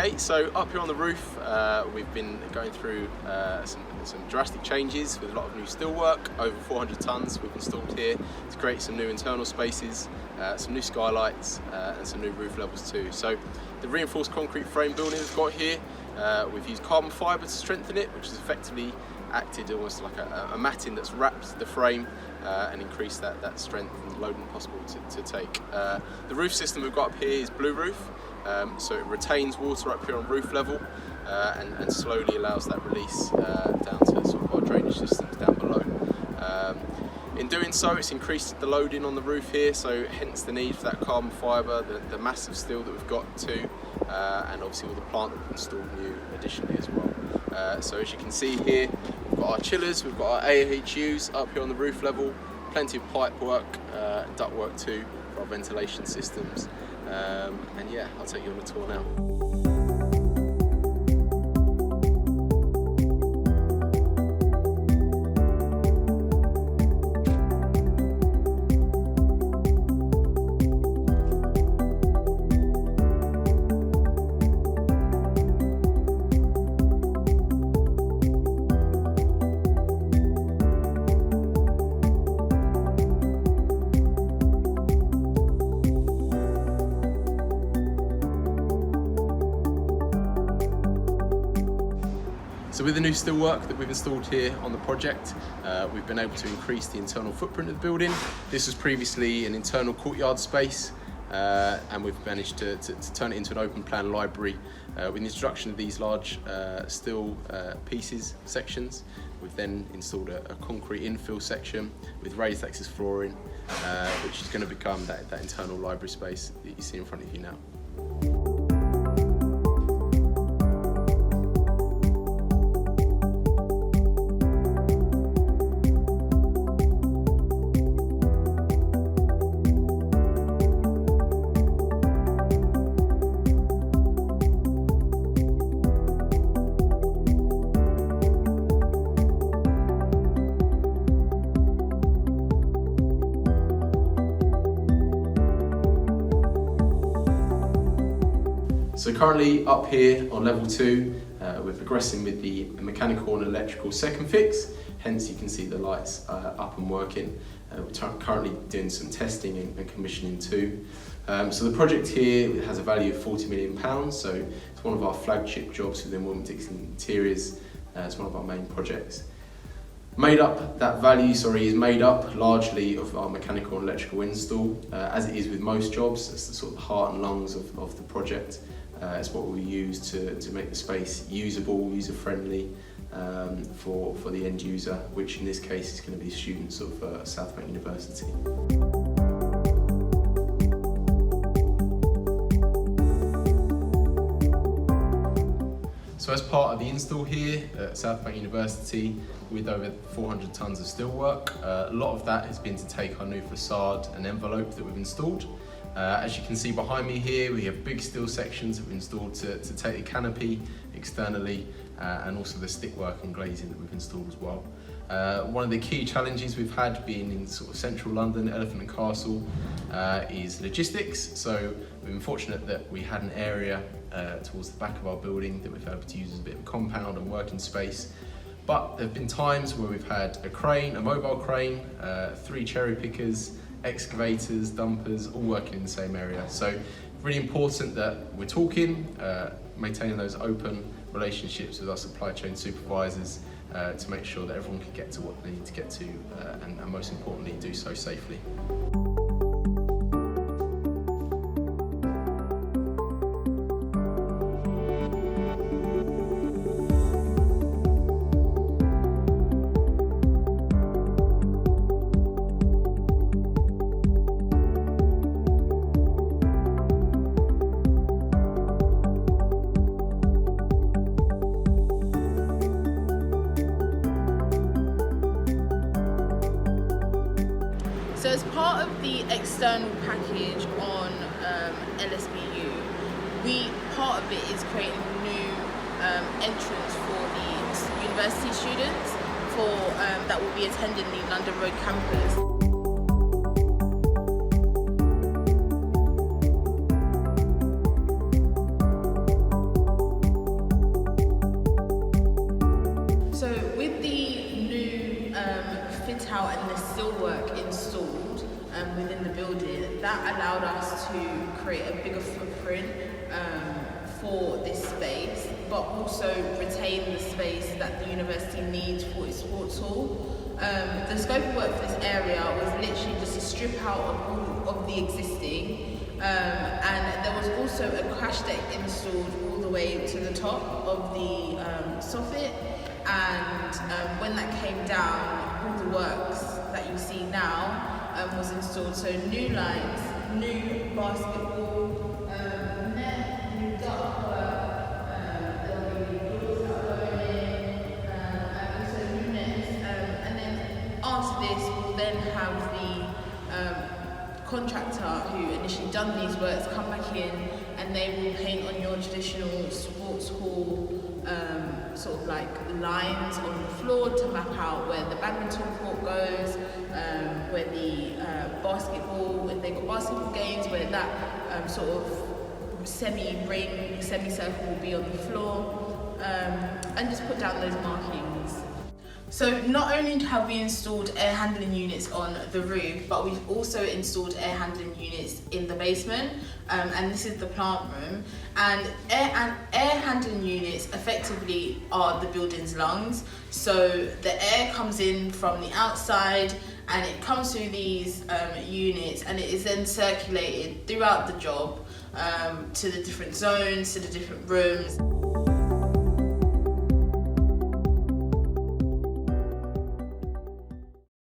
Okay, so up here on the roof, we've been going through some drastic changes with a lot of new steelwork. Over 400 tonnes we've installed here to create some new internal spaces, some new skylights, and some new roof levels too. So the reinforced concrete frame building we've got here, we've used carbon fibre to strengthen it, which has effectively acted almost like a matting that's wrapped the frame and increased that strength and loading possible to take. The roof system we've got up here is blue roof. So it retains water up here on roof level and slowly allows that release down to sort of our drainage systems down below. In doing so, it's increased the loading on the roof here, so hence the need for that carbon fibre, the massive steel that we've got too, and obviously all the plant that we've installed new additionally as well. So as you can see here, we've got our chillers, we've got our AHUs up here on the roof level, plenty of pipe work, duct work too for our ventilation systems. And yeah, I'll take you on a tour now. So with the new steelwork that we've installed here on the project, we've been able to increase the internal footprint of the building. This was previously an internal courtyard space, and we've managed to turn it into an open plan library with the introduction of these large steel pieces, sections. We've then installed a concrete infill section with raised access flooring, which is going to become that internal library space that you see in front of you now. So currently up here on level 2, we're progressing with the mechanical and electrical second fix, hence you can see the lights up and working. We're currently doing some testing and commissioning too. So the project here has a value of £40 million, so it's one of our flagship jobs within Wilmington Interiors. It's one of our main projects. That value is made up largely of our mechanical and electrical install, as it is with most jobs. It's the sort of heart and lungs of the project. It's what we use to make the space usable, user-friendly for the end user, which in this case is going to be students of South Bank University. So as part of the install here at South Bank University, with over 400 tonnes of steelwork, a lot of that has been to take our new facade and envelope that we've installed. As you can see behind me here, we have big steel sections that we've installed to take the canopy externally, and also the stickwork and glazing that we've installed as well. One of the key challenges we've had being in sort of central London, Elephant and Castle, is logistics. So we've been fortunate that we had an area towards the back of our building that we've been able to use as a bit of a compound and working space. But there have been times where we've had a crane, a mobile crane, 3 cherry pickers, excavators, dumpers, all working in the same area. So really important that we're talking, maintaining those open relationships with our supply chain supervisors to make sure that everyone can get to what they need to get to, and most importantly, do so safely. So as part of the external package on LSBU, part of it is creating a new entrance for the university students that will be attending the London Road campus. that allowed us to create a bigger footprint for this space, but also retain the space that the university needs for its sports hall. The scope of work for this area was literally just to strip out of all of the existing, and there was also a crash deck installed all the way to the top of the soffit, and when that came down, all the works that you see now was installed. So new lights, new basketball net, new ductwork, there will be doors that are going in, and also new nets. And then after this, we'll then have the contractor who initially done these works come back in, and they will paint on your traditional sports hall sort of like lines on the floor to map out where the badminton court goes, where the basketball, if they've got basketball games, where that sort of semi-ring, semi-circle will be on the floor, and just put down those markings. So not only have we installed air handling units on the roof, but we've also installed air handling units in the basement, and this is the plant room. And air handling units effectively are the building's lungs. So the air comes in from the outside and it comes through these units, and it is then circulated throughout the job to the different zones, to the different rooms.